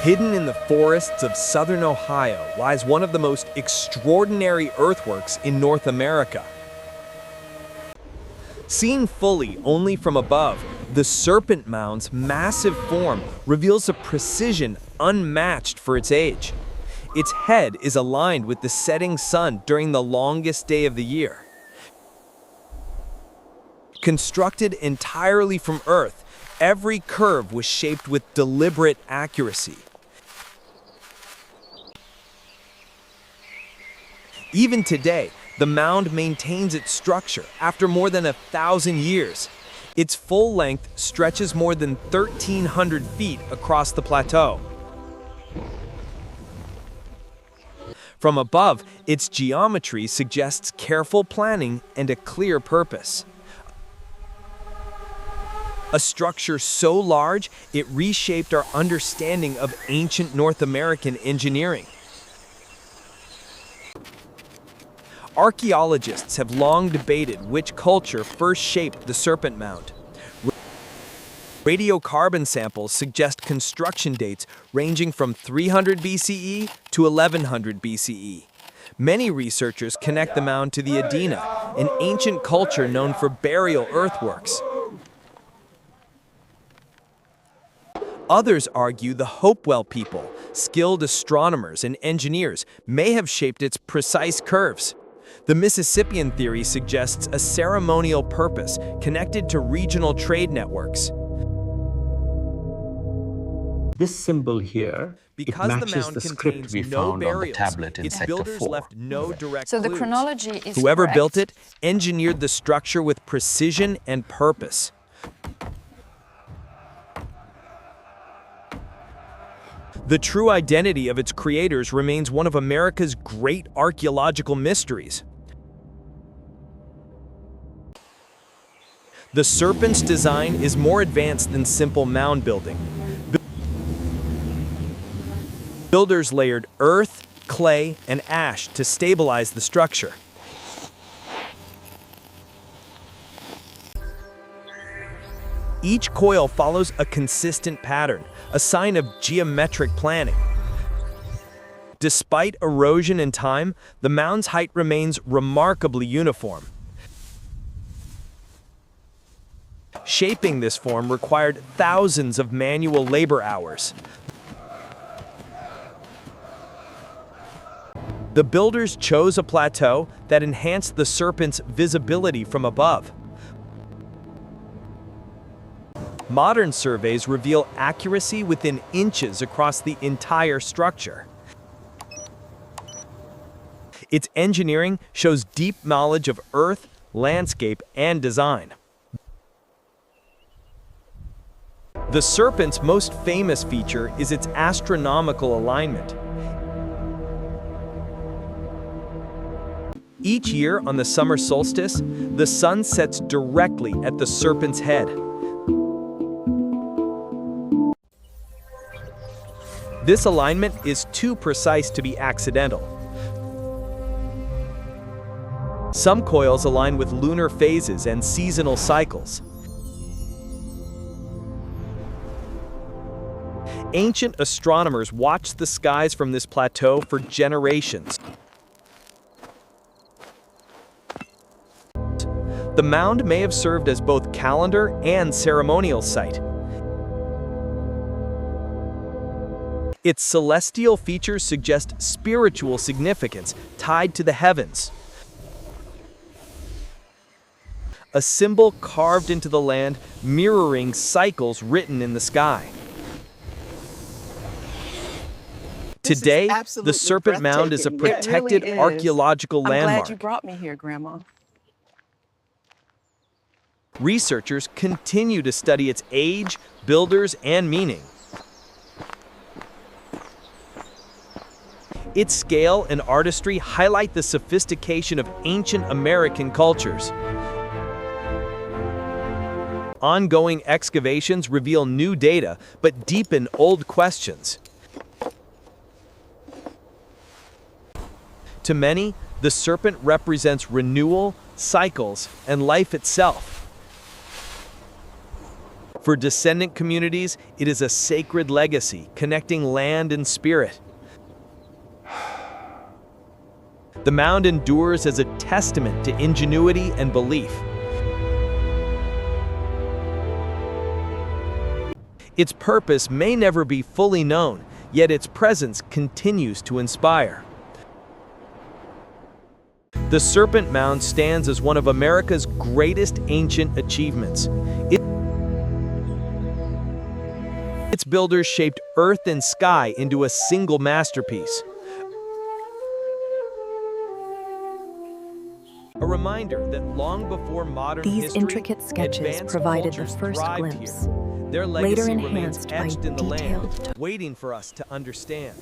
Hidden in the forests of southern Ohio lies one of the most extraordinary earthworks in North America. Seen fully only from above, the Serpent Mound's massive form reveals a precision unmatched for its age. Its head is aligned with the setting sun during the longest day of the year. Constructed entirely from earth, every curve was shaped with deliberate accuracy. Even today, the mound maintains its structure after more than 1,000 years. Its full length stretches more than 1,300 feet across the plateau. From above, its geometry suggests careful planning and a clear purpose. A structure so large, it reshaped our understanding of ancient North American engineering. Archaeologists have long debated which culture first shaped the Serpent Mound. Radiocarbon samples suggest construction dates ranging from 300 BCE to 1100 BCE. Many researchers connect the mound to the Adena, an ancient culture known for burial earthworks. Others argue the Hopewell people, skilled astronomers and engineers, may have shaped its precise curves. The Mississippian theory suggests a ceremonial purpose connected to regional trade networks. This symbol here, Because it the matches mound the script contains we no found on the burials, tablet in its Sector builders 4. left no direct So the clues. chronology is Whoever correct. built it engineered the structure with precision and purpose. The true identity of its creators remains one of America's great archaeological mysteries. The serpent's design is more advanced than simple mound building. Builders layered earth, clay, and ash to stabilize the structure. Each coil follows a consistent pattern, a sign of geometric planning. Despite erosion and time, the mound's height remains remarkably uniform. Shaping this form required thousands of manual labor hours. The builders chose a plateau that enhanced the serpent's visibility from above. Modern surveys reveal accuracy within inches across the entire structure. Its engineering shows deep knowledge of earth, landscape, and design. The serpent's most famous feature is its astronomical alignment. Each year on the summer solstice, the sun sets directly at the serpent's head. This alignment is too precise to be accidental. Some coils align with lunar phases and seasonal cycles. Ancient astronomers watched the skies from this plateau for generations. The mound may have served as both calendar and ceremonial site. Its celestial features suggest spiritual significance tied to the heavens. A symbol carved into the land mirroring cycles written in the sky. Today, the Serpent Mound is a protected It really is. archaeological landmark. I'm glad you brought me here, Grandma. Researchers continue to study its age, builders, and meaning. Its scale and artistry highlight the sophistication of ancient American cultures. Ongoing excavations reveal new data, but deepen old questions. To many, the serpent represents renewal, cycles, and life itself. For descendant communities, it is a sacred legacy, connecting land and spirit. The mound endures as a testament to ingenuity and belief. Its purpose may never be fully known, yet its presence continues to inspire. The Serpent Mound stands as one of America's greatest ancient achievements. Its builders shaped earth and sky into a single masterpiece. A reminder that long before modern These history, intricate sketches advanced provided the cultures first thrived glimpse, here. Their later legacy remains enhanced by etched in the land, detailed waiting for us to understand.